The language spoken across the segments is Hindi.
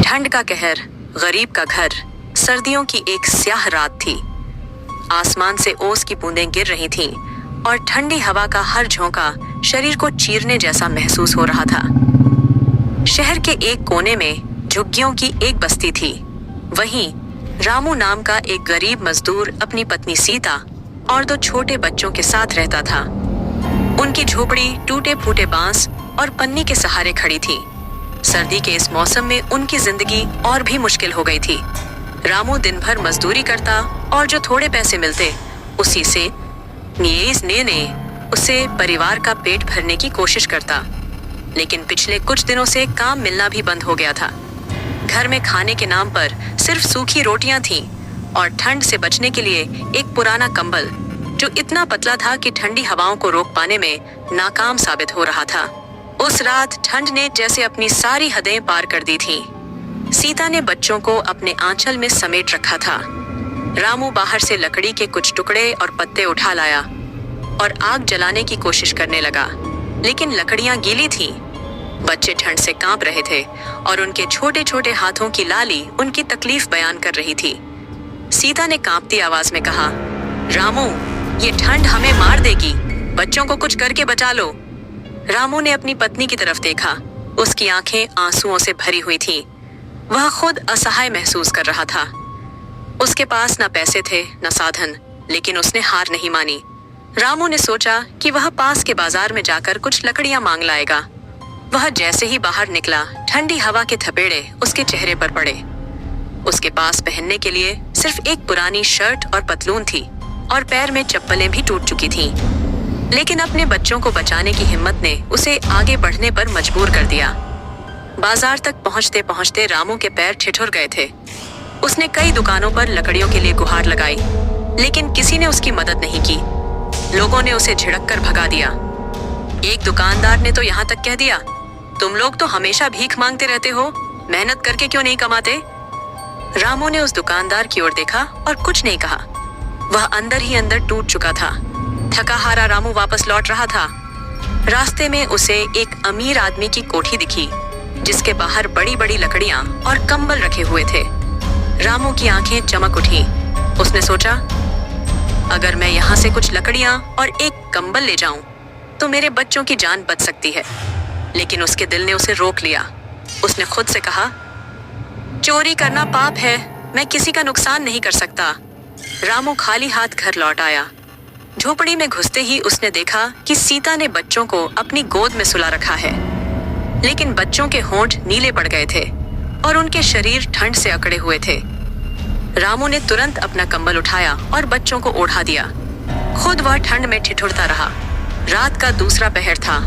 ठंड का कहर, गरीब का घर। सर्दियों की एक स्याह रात थी। आसमान से ओस की बूंदें गिर रही थीं और ठंडी हवा का हर झोंका शरीर को चीरने जैसा महसूस हो रहा था। शहर के एक कोने में झुग्गियों की एक बस्ती थी। वहीं रामू नाम का एक गरीब मजदूर अपनी पत्नी सीता और 2 छोटे बच्चों के साथ रहता था। उनकी झोपड़ी टूटे फूटे बांस और पन्नी के सहारे खड़ी थी। सर्दी के इस मौसम में उनकी जिंदगी और भी मुश्किल हो गई थी। रामू दिन भर मजदूरी करता और जो थोड़े पैसे मिलते उसी से उससे परिवार का पेट भरने की कोशिश करता। लेकिन पिछले कुछ दिनों से काम मिलना भी बंद हो गया था। घर में खाने के नाम पर सिर्फ सूखी रोटियां थीं और ठंड से बचने के लिए एक पुराना कंबल जो इतना पतला था कि ठंडी हवाओं को रोक पाने में नाकाम साबित हो रहा था। उस रात ठंड ने जैसे अपनी सारी हदें पार कर दी थीं। सीता ने बच्चों को अपने आंचल में समेट रखा था। रामू बाहर से लकड़ी के कुछ टुकड़े और पत्ते उठा लाया और आग जलाने की कोशिश करने लगा, लेकिन लकड़ियां गीली थीं। बच्चे ठंड से कांप रहे थे और उनके छोटे छोटे हाथों की लाली उनकी तकलीफ बयान कर रही थी। सीता ने कांपती आवाज में कहा, रामू, ये ठंड हमें मार देगी, बच्चों को कुछ करके बचा लो। रामू ने अपनी पत्नी की तरफ देखा। उसकी आंखें आंसुओं से भरी हुई थीं। वह खुद असहाय महसूस कर रहा था। उसके पास न पैसे थे न साधन, लेकिन उसने हार नहीं मानी। रामू ने सोचा कि वह पास के बाजार में जाकर कुछ लकड़ियां मांग लाएगा। वह जैसे ही बाहर निकला, ठंडी हवा के थपेड़े उसके चेहरे पर पड़े। उसके पास पहनने के लिए सिर्फ एक पुरानी शर्ट और पतलून थी और पैर में चप्पलें भी टूट चुकी थीं। लेकिन अपने बच्चों को बचाने की हिम्मत ने उसे आगे बढ़ने पर मजबूर कर दिया। बाजार तक पहुंचते पहुंचते रामू के पैर ठिठुर गए थे। उसने कई दुकानों पर लकड़ियों के लिए गुहार लगाई, लेकिन किसी ने उसकी मदद नहीं की। लोगों ने उसे झिड़क कर भगा दिया। एक दुकानदार ने तो यहाँ तक कह दिया, तुम लोग तो हमेशा भीख मांगते रहते हो, मेहनत करके क्यों नहीं कमाते? रामू ने उस दुकानदार की ओर देखा और कुछ नहीं कहा। वह अंदर ही अंदर टूट चुका था। थका हारा रामू वापस लौट रहा था। रास्ते में उसे एक अमीर आदमी की कोठी दिखी, जिसके बाहर बड़ी बड़ी लकड़ियां और कंबल रखे हुए थे। रामू की आंखें चमक उठी। उसने सोचा, अगर मैं यहाँ से कुछ लकड़ियां और एक कंबल ले जाऊं तो मेरे बच्चों की जान बच सकती है। लेकिन उसके दिल ने उसे रोक लिया। उसने खुद से कहा, चोरी करना पाप है, मैं किसी का नुकसान नहीं कर सकता। रामू खाली हाथ घर लौट आया। झोपड़ी में घुसते ही उसने देखा कि सीता ने बच्चों को अपनी गोद में सुला रखा है, लेकिन बच्चों के होंठ नीले पड़ गए थे और उनके शरीर ठंड से अकड़े हुए थे। रामू ने तुरंत अपना कंबल उठाया और बच्चों को ओढ़ा दिया। खुद वह ठंड में ठिठुरता रहा। रात का दूसरा पहर था।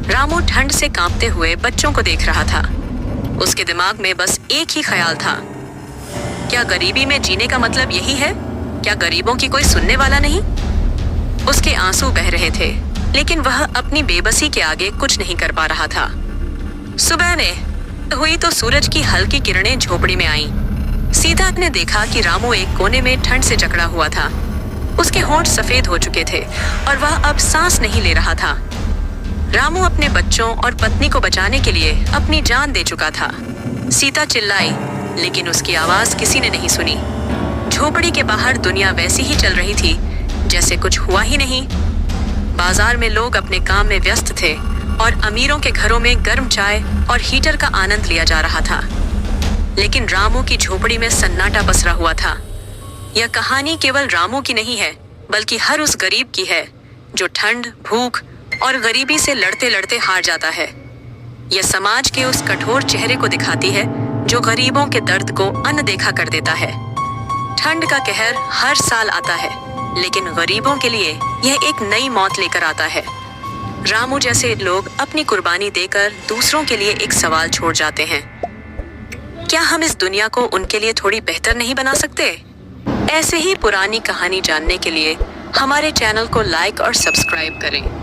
रामू ठंड से कांपते हुए बच्चों को देख रहा था। उसके दिमाग में बस एक ही ख्याल था, क्या गरीबी में जीने का मतलब यही है? क्या गरीबों की कोई सुनने वाला नहीं? उसके आंसू बह रहे थे, लेकिन वह अपनी बेबसी के आगे कुछ नहीं कर पा रहा था। सुबह ने हुई तो सूरज की हल्की किरणें झोपड़ी में आईं। सीता ने देखा कि रामू एक कोने में ठंड से जकड़ा हुआ था। उसके होंठ सफेद हो चुके थे और वह अब सांस नहीं ले रहा था। रामू अपने बच्चों और पत्नी को बचाने के लिए अपनी जान दे चुका था। सीता चिल्लाई, लेकिन उसकी आवाज किसी ने नहीं सुनी। झोपड़ी के बाहर दुनिया वैसी ही चल रही थी जैसे कुछ हुआ ही नहीं। बाजार में लोग अपने काम में व्यस्त थे और अमीरों के घरों में गर्म चाय और हीटर का आनंद लिया जा रहा था। लेकिन रामू की झोपड़ी में सन्नाटा पसरा हुआ था। यह कहानी केवल रामू की नहीं है, बल्कि हर उस गरीब की है जो ठंड, भूख और गरीबी से लड़ते लड़ते हार जाता है। यह समाज के उस कठोर चेहरे को दिखाती है जो गरीबों के दर्द को अनदेखा कर देता है। ठंड का कहर हर साल आता है, लेकिन गरीबों के लिए यह एक नई मौत लेकर आता है। रामू जैसे लोग अपनी कुर्बानी देकर दूसरों के लिए एक सवाल छोड़ जाते हैं, क्या हम इस दुनिया को उनके लिए थोड़ी बेहतर नहीं बना सकते? ऐसे ही पुरानी कहानी जानने के लिए हमारे चैनल को लाइक और सब्सक्राइब करें।